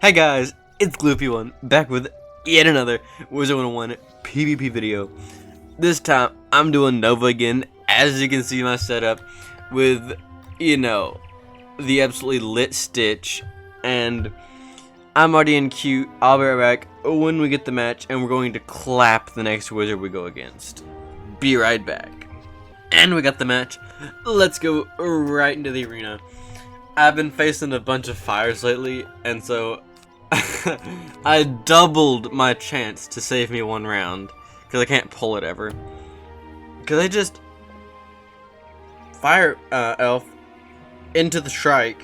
Hey guys, it's Gloopy1 back with yet another Wizard101 PvP video. This time I'm doing Nova again, as you can see my setup with, the absolutely lit Stitch, and I'm already in queue. I'll be right back when we get the match, and we're going to clap the next wizard we go against. Be right back. And we got the match. Let's go right into the arena. I've been facing a bunch of fires lately, and so I doubled my chance to save me one round, because I can't pull it ever. Because I just fire elf into the strike,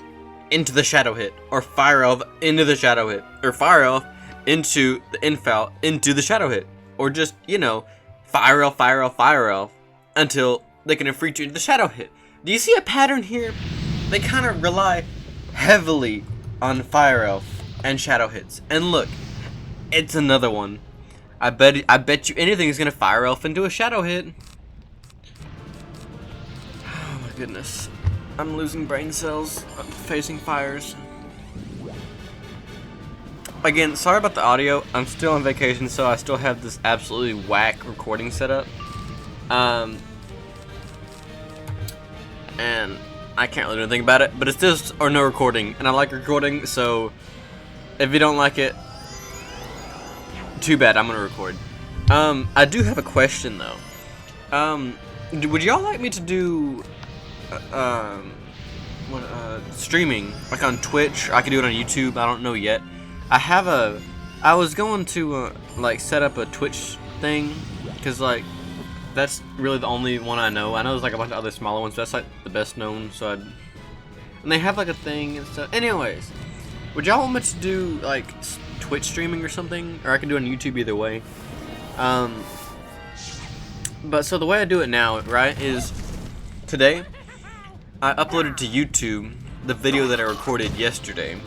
into the shadow hit, or fire elf into the shadow hit, or fire elf into the infoul, into the shadow hit, or just, fire elf, until they can infreak you into the shadow hit. Do you see a pattern here? They kind of rely heavily on fire elf and shadow hits, and look, it's another one. I bet you anything is gonna fire elf into a shadow hit. Oh my goodness, I'm losing brain cells. I'm facing fires. Again, sorry about the audio. I'm still on vacation, so I still have this absolutely whack recording setup. And I can't really do anything about it, but it's just or no recording, and I like recording, so if you don't like it, too bad, I'm gonna record. I do have a question though. Would y'all like me to do streaming, like on Twitch? I could do it on YouTube, I don't know yet. I was going to like set up a Twitch thing, because like that's really the only one I know. I know there's like a bunch of other smaller ones, but that's like the best known, so and they have like a thing and stuff. Anyways, would y'all want me to do like Twitch streaming or something? Or I can do it on YouTube, either way. But so the way I do it now, right, is today I uploaded to YouTube the video that I recorded yesterday.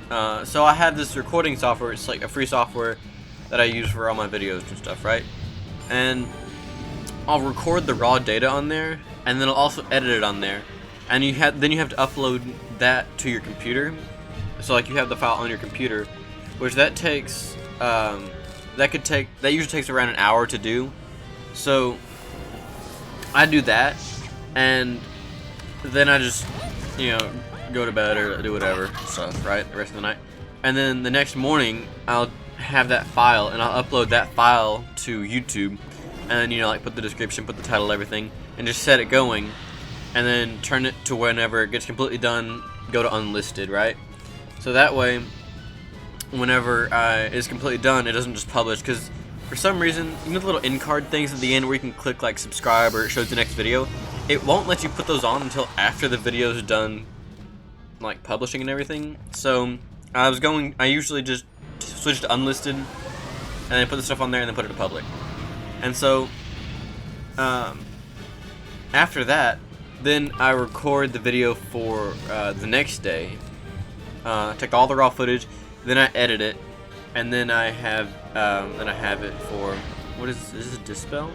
So I have this recording software. It's like a free software that I use for all my videos and stuff, right? And I'll record the raw data on there, and then I'll also edit it on there, and then you have to upload that to your computer. So like you have the file on your computer, which that takes that usually takes around an hour to do. So I do that, and then I just go to bed or do whatever stuff, right, the rest of the night, and then the next morning I'll have that file, and I'll upload that file to YouTube. And like put the description, put the title, everything, and just set it going, and then turn it to whenever it gets completely done, go to unlisted, right? So that way, whenever it's completely done, it doesn't just publish, because for some reason, the little end card things at the end where you can click like subscribe or it shows the next video, it won't let you put those on until after the video is done, like publishing and everything. So I usually just switch to unlisted, and then put the stuff on there, and then put it to public. And so, after that, then I record the video for the next day. Take all the raw footage, then I edit it, and then I have it for what is this? Is a dispel?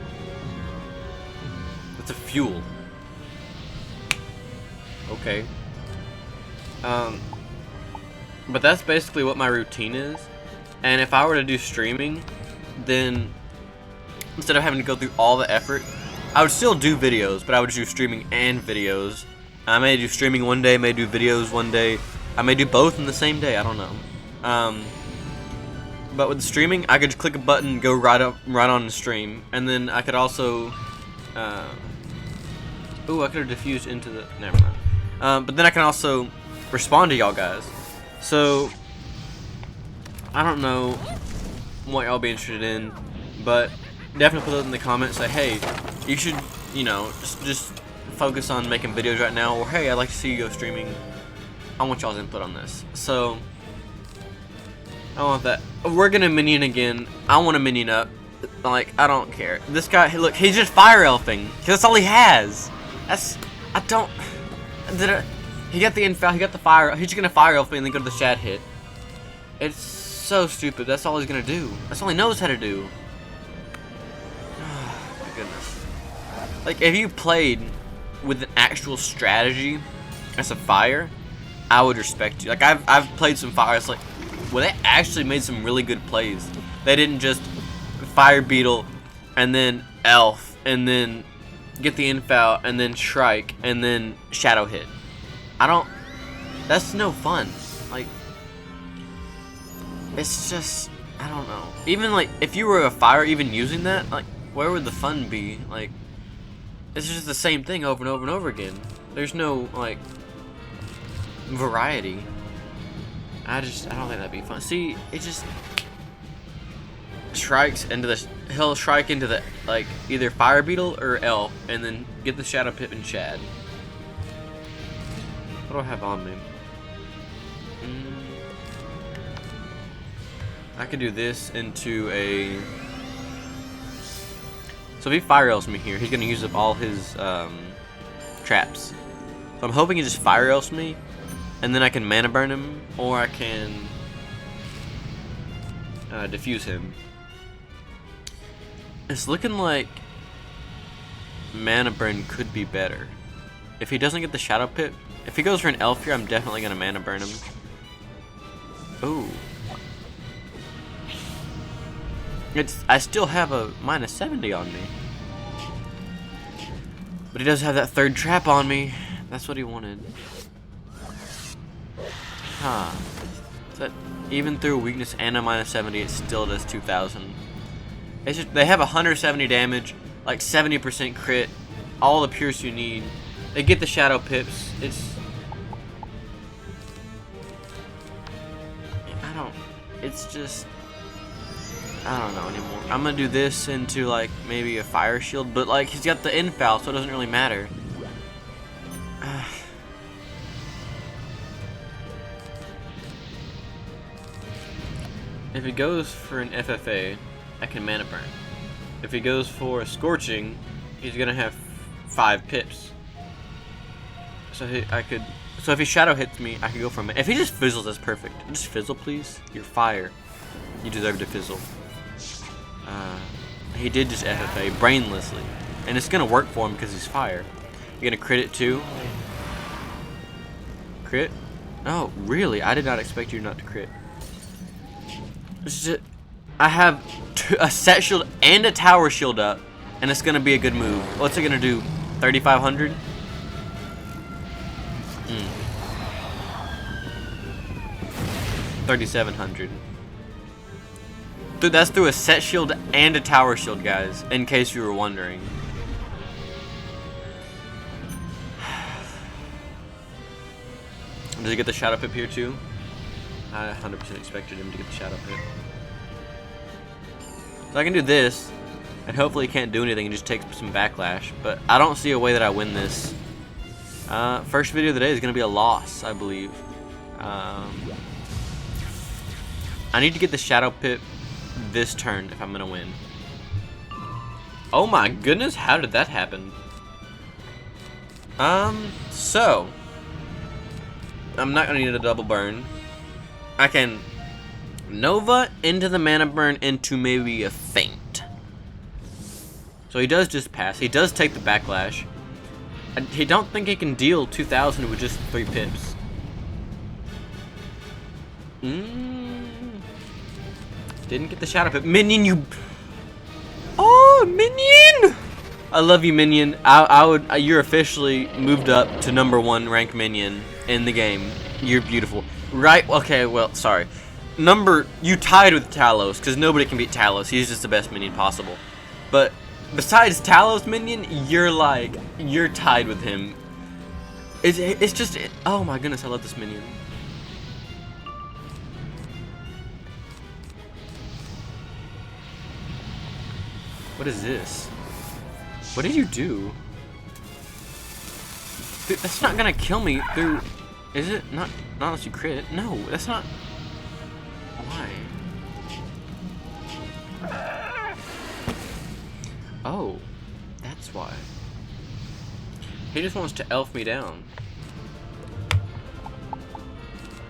It's a fuel. Okay. But that's basically what my routine is. And if I were to do streaming, then instead of having to go through all the effort, I would still do videos, but I would do streaming and videos. I may do streaming one day, may do videos one day. I may do both in the same day, I don't know. But with the streaming, I could just click a button, go right on the stream, and then I could also, I could have diffused into the, never mind. But then I can also respond to y'all guys. So, I don't know what y'all be interested in, but definitely put it in the comments. Say, hey, you should, just focus on making videos right now, or hey, I'd like to see you go streaming. I want y'all's input on this. So I want that. We're gonna minion again. I want to minion up. Like, I don't care. This guy, look, he's just fire elfing, cause that's all he has. He got the infoul, he got the fire. He's just gonna fire elf me and then go to the shad hit. It's so stupid. That's all he's gonna do. That's all he knows how to do. My goodness. Like, if you played with an actual strategy as a fire, I would respect you. Like, I've played some fires, like, well, they actually made some really good plays. They didn't just fire beetle and then elf and then get the infout and then shrike and then shadow hit. That's no fun. Like, it's just, I don't know. Even like if you were a fire, even using that, like, where would the fun be? Like, it's just the same thing over and over and over again. There's no like variety. I don't think that'd be fun. See, it just strikes into the, he'll strike into the, like, either fire beetle or elf and then get the shadow pip and shad. What do I have on me? I could do this into a, so if he fire elves me here, he's gonna use up all his traps. So I'm hoping he just fire elves me and then I can mana burn him, or I can diffuse him. It's looking like mana burn could be better. If he doesn't get the shadow pit, if he goes for an elf here, I'm definitely gonna mana burn him. Ooh. I still have a -70 on me. But he does have that third trap on me. That's what he wanted. Huh. So that even through weakness and a -70, it still does 2,000. It's just, they have 170 damage, like 70% crit, all the pierce you need. They get the shadow pips. I don't know anymore. I'm gonna do this into like maybe a fire shield, but like he's got the infoul, so it doesn't really matter. If he goes for an FFA, I can mana burn. If he goes for a scorching, he's gonna have 5 pips. So if he shadow hits me, I could go from it. If he just fizzles, that's perfect. Just fizzle, please. You're fire. You deserve to fizzle. He did just FFA brainlessly, and it's gonna work for him because he's fire. You're gonna crit it too. Crit? Oh, really? I did not expect you not to crit. I have a set shield and a tower shield up, and it's gonna be a good move. What's it gonna do? 3,500? 3,700. Dude, that's through a set shield and a tower shield, guys, in case you were wondering. Does he get the shadow pip here too? I 100% expected him to get the shadow pip. So I can do this, and hopefully he can't do anything and just take some backlash, but I don't see a way that I win this. First video of the day is going to be a loss, I believe. I need to get the shadow pip this turn if I'm going to win. Oh my goodness, how did that happen? So I'm not going to need a double burn. I can Nova into the mana burn into maybe a feint. So he does just pass. He does take the backlash. I don't think he can deal 2,000 with just 3 pips. Didn't get the shadow pip. Minion, you... Oh, Minion! I love you, Minion. You're officially moved up to #1 rank Minion in the game. You're beautiful. Right, okay, well, sorry. You tied with Talos, because nobody can beat Talos. He's just the best Minion possible. But besides Talos Minion, you're tied with him. It's just, oh my goodness, I love this Minion. What is this? What did you do? Dude, that's not gonna kill me through... Is it? Not unless you crit. No, that's not... Why? Oh, that's why. He just wants to elf me down.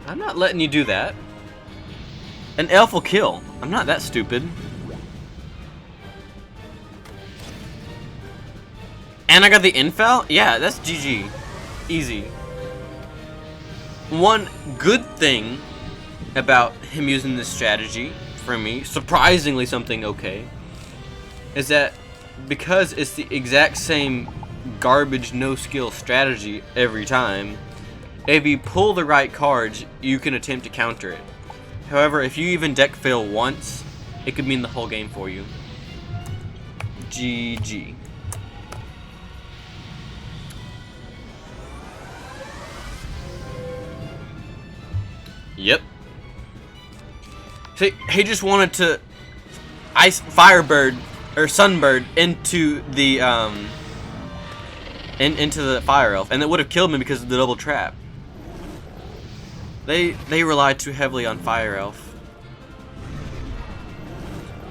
I'm not letting you do that. An elf will kill. I'm not that stupid. And I got the infoul? Yeah, that's GG. Easy. One good thing about him using this strategy for me, surprisingly something okay, is that because it's the exact same garbage no skill strategy every time, if you pull the right cards, you can attempt to counter it. However, if you even deck fail once, it could mean the whole game for you. GG. Yep. See, he just wanted to ice Firebird or Sunbird into the into the Fire Elf, and it would have killed me because of the double trap. They relied too heavily on Fire Elf.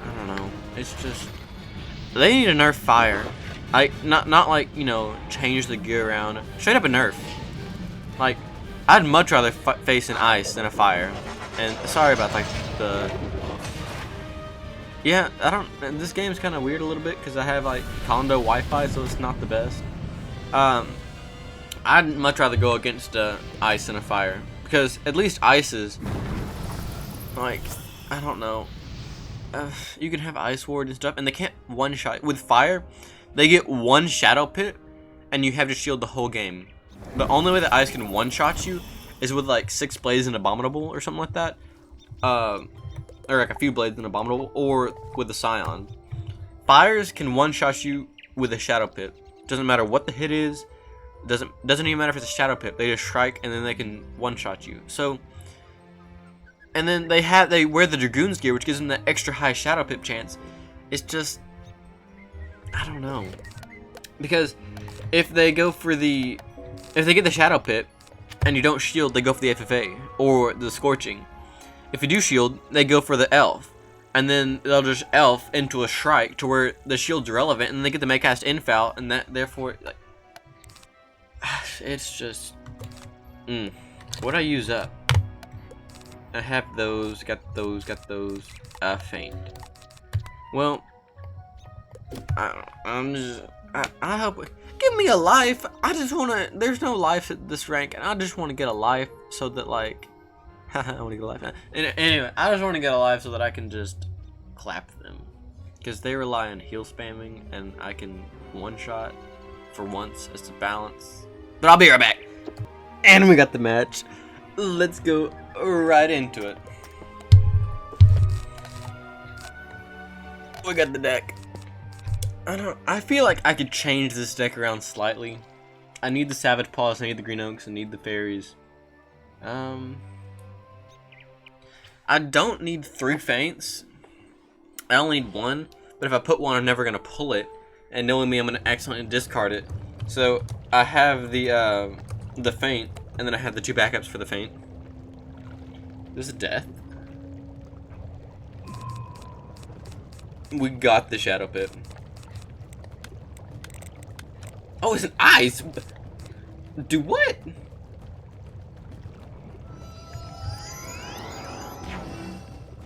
I don't know. It's just they need to nerf fire. Not like, you know, change the gear around. Straight up a nerf. Like, I'd much rather face an ice than a fire. And sorry about like the. Yeah, I don't. This game's kind of weird a little bit because I have like condo Wi-Fi, so it's not the best. I'd much rather go against ice than a fire because at least ices, like, I don't know. You can have ice ward and stuff, and they can't one shot. With fire, they get one shadow pit, and you have to shield the whole game. The only way that ice can one shot you is with like 6 blades and abominable or something like that. Or like a few blades and abominable, or with the scion. Fires can one shot you with a shadow pit. Doesn't matter what the hit is. Doesn't even matter if it's a shadow pit. They just strike and then they can one shot you. So, and then they wear the dragoon's gear, which gives them that extra high shadow pit chance. It's just, I don't know, because if they get the shadow pit and you don't shield, they go for the FFA or the scorching. If you do shield, they go for the elf, and then they'll just elf into a strike to where the shield's irrelevant, and they get to make cast infoul, and that therefore, like, it's just, what I use up? I have those, got those, faint. Well, I hope, give me a life. I just wanna. There's no life at this rank, and I just want to get a life so that like. I want to get a life. Anyway, I just want to get a life so that I can just clap them. Because they rely on heal spamming, and I can one-shot for once as to balance. But I'll be right back. And we got the match. Let's go right into it. We got the deck. I feel like I could change this deck around slightly. I need the Savage Paws, I need the Green Oaks, I need the Fairies. I don't need 3 feints. I only need 1, but if I put 1, I'm never gonna pull it, and knowing me, I'm gonna accidentally discard it. So I have the feint, and then I have the 2 backups for the feint. This is death. We got the Shadow Pit. Oh, it's an ice. Do what?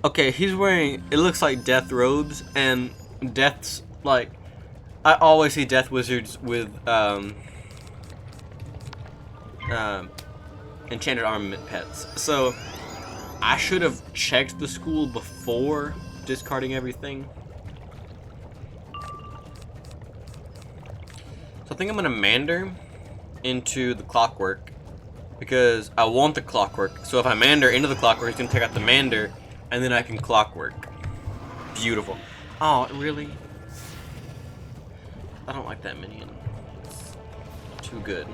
Okay, he's wearing, it looks like death robes, and death's like, I always see death wizards with enchanted armament pets. So I should have checked the school before discarding everything. So I think I'm gonna Mander into the Clockwork because I want the Clockwork. So if I Mander into the Clockwork, it's gonna take out the Mander, and then I can Clockwork. Beautiful. Oh, really? I don't like that minion. It's too good.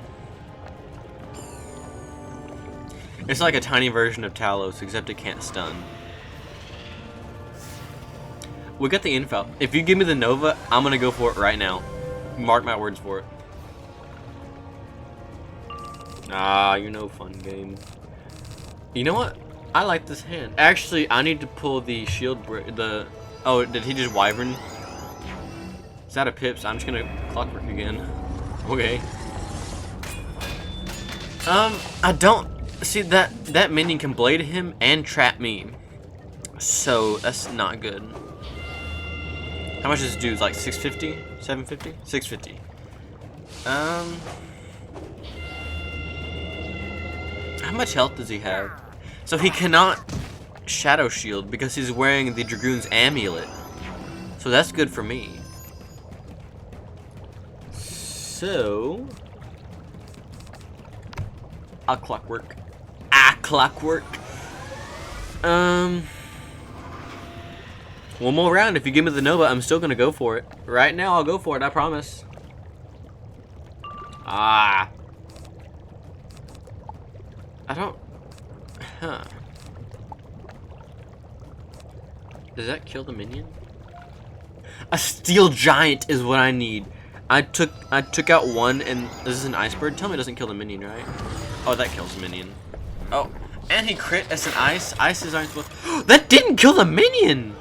It's like a tiny version of Talos, except it can't stun. We got the info. If you give me the Nova, I'm gonna go for it right now. Mark my words for it. Ah, you know, fun game. You know what? I like this hand. Actually, I need to pull the shield oh, did he just Wyvern? Is that a Pips? I'm just gonna Clockwork again. Okay. I don't see that minion can blade him and trap me. So that's not good. How much does this do? It's like 650? 750? 650. How much health does he have? So he cannot Shadow Shield because he's wearing the Dragoon's amulet. So that's good for me. So... a clockwork. Clockwork. One more round. If you give me the Nova, I'm still gonna go for it. Right now, I'll go for it, I promise. I don't... Huh. Does that kill the minion? A steel giant is what I need. I took out one, and this is an iceberg. Tell me it doesn't kill the minion, right? Oh, that kills the minion. Oh, and he crit as an ice. Ices aren't supposed... That didn't kill the minion!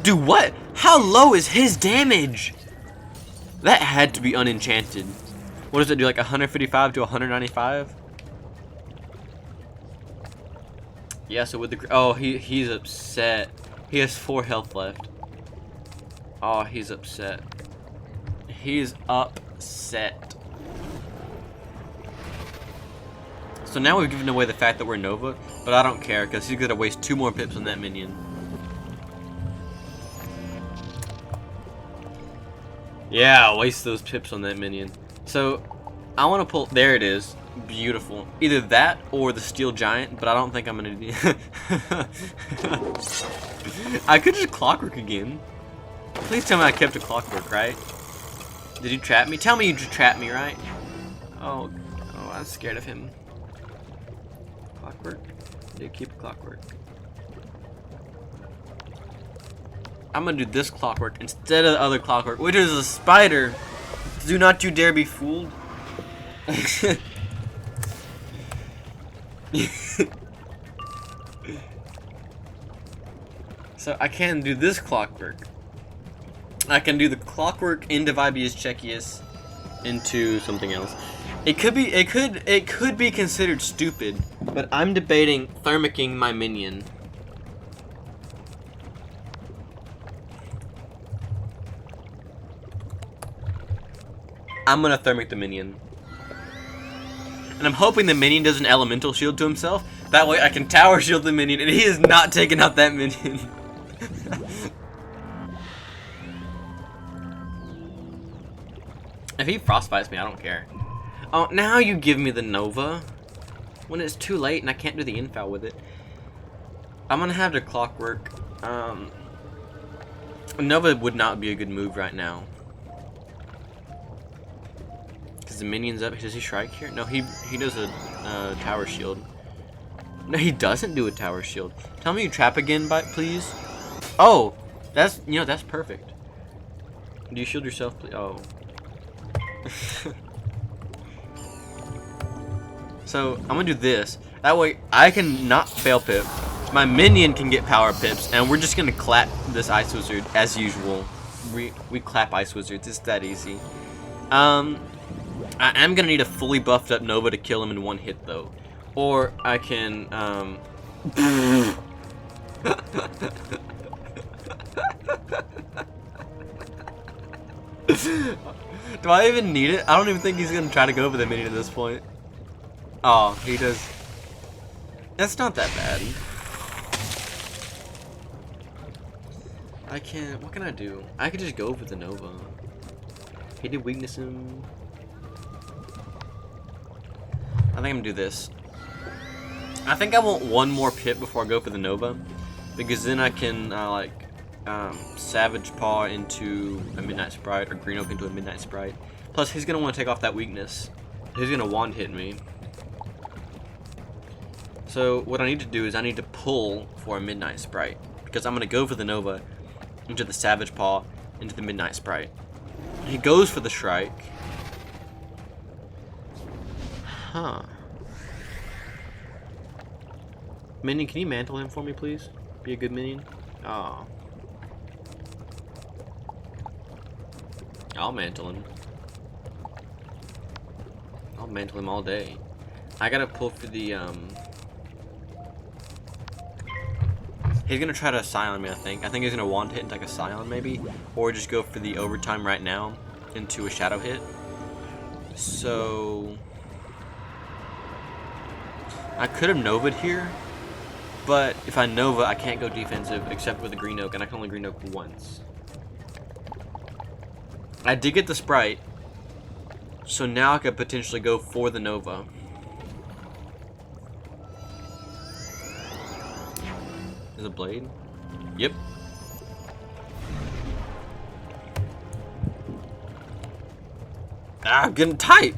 Do what? How low is his damage? That had to be unenchanted. What does it do, like 155 to 195? Yeah, so with the... Oh, he's upset. He has 4 health left. Oh, he's upset. He's upset. So now we've given away the fact that we're Nova, but I don't care because he's gonna waste 2 more pips on that minion. Yeah, waste those pips on that minion. So I want to pull. There it is. Beautiful. Either that or the steel giant, but I don't think I'm gonna do. I could just clockwork again. Please tell me I kept a clockwork, right? Did you trap me? Tell me you just trapped me, right? Oh, I'm scared of him. Clockwork? Did keep a clockwork? I'm gonna do this clockwork instead of the other clockwork, which is a spider. Do not you dare be fooled. So I can do this clockwork. I can do the clockwork into Vibius Chekius into something else. It could be considered stupid, but I'm debating thermicking my minion. I'm gonna thermic the minion. And I'm hoping the minion does an elemental shield to himself. That way I can tower shield the minion, and he is not taking out that minion. If he frostbites me, I don't care. Oh, now you give me the Nova. When it's too late and I can't do the infoul with it. I'm gonna have to clockwork. Nova would not be a good move right now. Because the minion's up. Does he strike here? No, he does a tower shield. No, he doesn't do a tower shield. Tell me you trap again, please. Oh, that's perfect. Do you shield yourself, please? Oh. So I'm gonna do this. That way I can not fail pip. My minion can get power pips, and we're just gonna clap this ice wizard as usual. We clap ice wizards. It's that easy. I am gonna need a fully buffed up Nova to kill him in one hit though, or I can Do I even need it? I don't even think he's gonna try to go for the minion at this point. Oh, he does. That's not that bad. What can I do? I could just go for the Nova. He did weakness him. I think I'm gonna do this. I think I want one more pip before I go for the Nova, because then I can Savage Paw into a Midnight Sprite, or Green Oak into a Midnight Sprite. Plus, he's gonna want to take off that weakness. He's gonna wand hit me. So what I need to do is I need to pull for a Midnight Sprite, because I'm gonna go for the Nova into the Savage Paw into the Midnight Sprite. He goes for the Shrike. Huh. Minion, can you mantle him for me, please? Be a good minion. Oh. I'll mantle him. I'll mantle him all day. I gotta pull for the, He's gonna try to Scion me, I think. I think he's gonna wand hit into like a Scion, maybe. Or just go for the overtime right now into a Shadow hit. So... I could have Nova'd here. But if I Nova, I can't go defensive except with a Green Oak, and I can only Green Oak once. I did get the Sprite, so now I could potentially go for the Nova. Is a blade? Yep. Ah, I'm getting tight.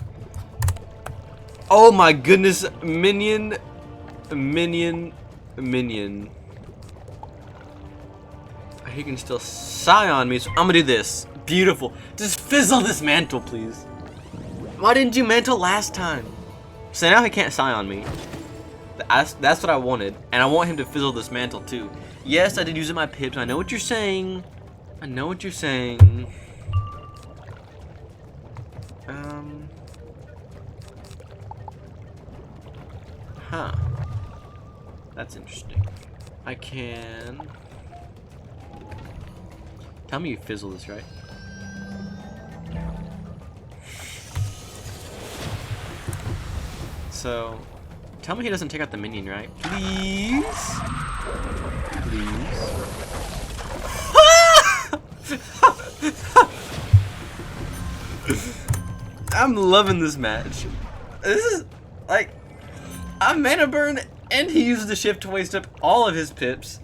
Oh my goodness, minion. He can still sigh on me, so I'm gonna do this. Beautiful. Just fizzle this mantle, please. Why didn't you mantle last time? So now he can't sigh on me. That's what I wanted, and I want him to fizzle this mantle too. Yes, I did use my pips. I know what you're saying. I know what you're saying. Huh. That's interesting. I can... Tell me you fizzle this, right? So... Tell me he doesn't take out the minion, right? Please? Please? I'm loving this match. This is... like... I'm mana burn, and he used the shift to waste up all of his pips.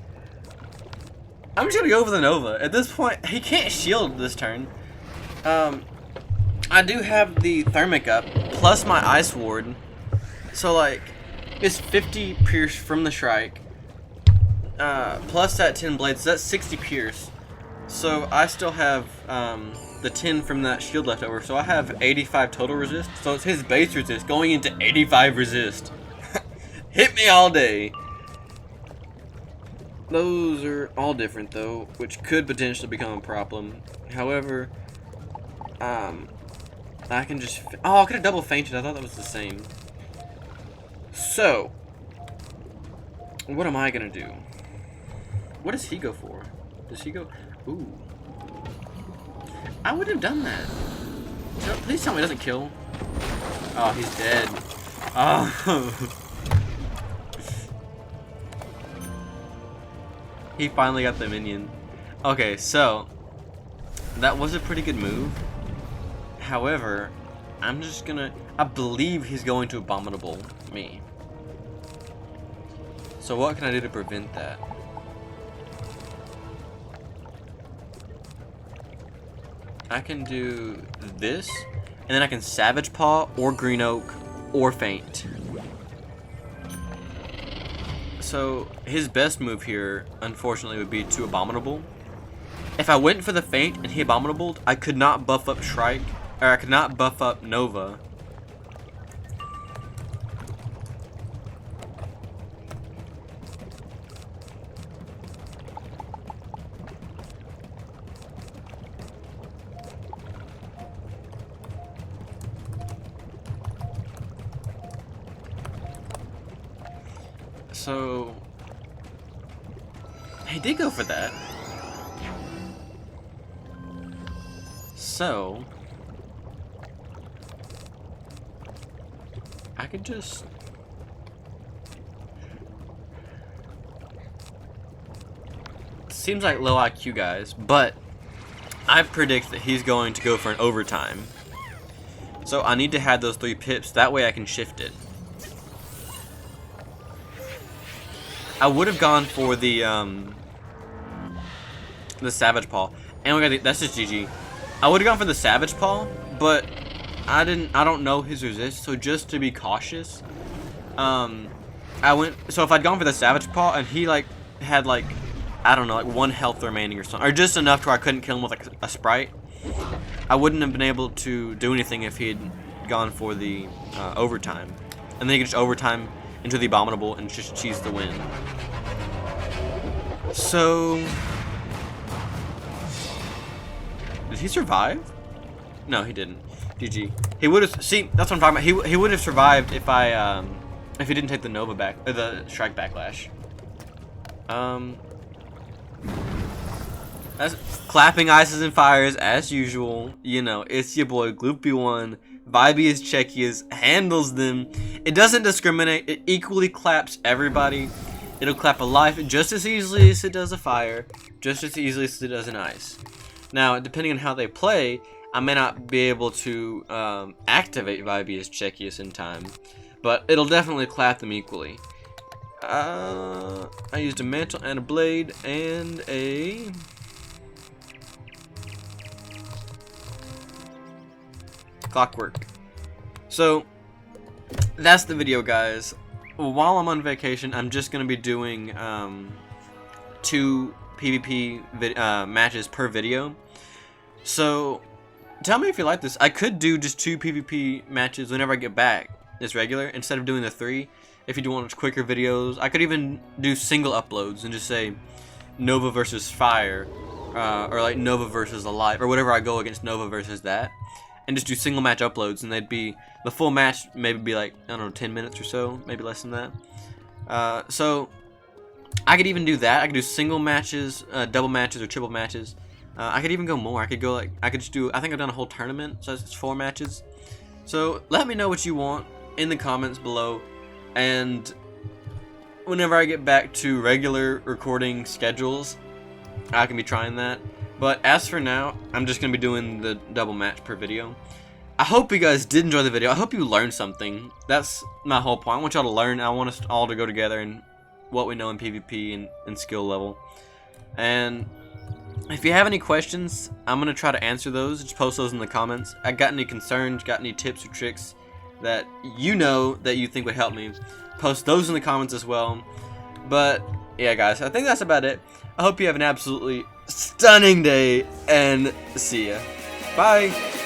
I'm just gonna go for the Nova. At this point, he can't shield this turn. I do have the Thermic up, plus my Ice Ward. So, like, it's 50 Pierce from the Shrike. Plus that 10 Blades, so that's 60 Pierce. So, I still have the 10 from that shield left over. So, I have 85 total resist. So, it's his base resist going into 85 resist. Hit me all day. Those are all different though, which could potentially become a problem. However, I can just... Oh, I could have double fainted. I thought that was the same. So, what am I gonna do? What does he go for? Does he go... Ooh. I would have done that. Please tell me he doesn't kill. Oh, he's dead. Oh. He finally got the minion. Okay, so that was a pretty good move. However, I'm just gonna... I believe he's going to Abominable me. So what can I do to prevent that? I can do this, and then I can Savage Paw, or Green Oak, or Faint. So, his best move here, unfortunately, would be to Abominable. If I went for the Faint and he Abominabled, I could not buff up Shrike, or I could not buff up Nova. So, he did go for that. So, I could just... Seems like low IQ, guys, but I predict that he's going to go for an overtime. So I need to have those 3 pips, that way I can shift it. I would have gone for the Savage Paw, and we got the, that's just GG. I would have gone for the Savage Paw, but I don't know his resist, so just to be cautious, I went. So if I'd gone for the Savage Paw and he like had like, I don't know, like 1 health remaining or something, or just enough to where I couldn't kill him with like a Sprite, I wouldn't have been able to do anything if he had gone for the overtime, and then he could just overtime into the Abominable and just cheese the win. So, did he survive? No, he didn't. GG. He would have. See, that's what I'm talking about. He would have survived if if he didn't take the Nova back, or the Strike Backlash. That's clapping ices and fires as usual. You know, it's your boy Gloopy1. Vibey is Checky handles them. It doesn't discriminate. It equally claps everybody. It'll clap a life just as easily as it does a fire, just as easily as it does an ice. Now, depending on how they play, I may not be able to activate Vibius Chekius in time, but it'll definitely clap them equally. I used a mantle and a blade and a clockwork. So that's the video, guys. While I'm on vacation, I'm just gonna be doing 2 PvP matches per video. So tell me if you like this. I could do just 2 PvP matches whenever I get back as regular instead of doing the 3. If you do want quicker videos, I could even do single uploads and just say Nova versus Fire, or like Nova versus Alive, or whatever I go against Nova versus that, and just do single match uploads, and they'd be the full match maybe be like, I don't know, 10 minutes or so, maybe less than that. So I could even do that. I could do single matches, double matches, or triple matches. I could even go more. I could go like, I could just do, I think I've done a whole tournament, so it's 4 matches. So let me know what you want in the comments below, and whenever I get back to regular recording schedules, I can be trying that. But as for now, I'm just going to be doing the double match per video. I hope you guys did enjoy the video. I hope you learned something. That's my whole point. I want y'all to learn. I want us all to go together in what we know in PvP and skill level. And if you have any questions, I'm going to try to answer those. Just post those in the comments. I got any concerns, got any tips or tricks that you know that you think would help me, post those in the comments as well. But yeah, guys, I think that's about it. I hope you have an absolutely stunning day, and see ya. Bye.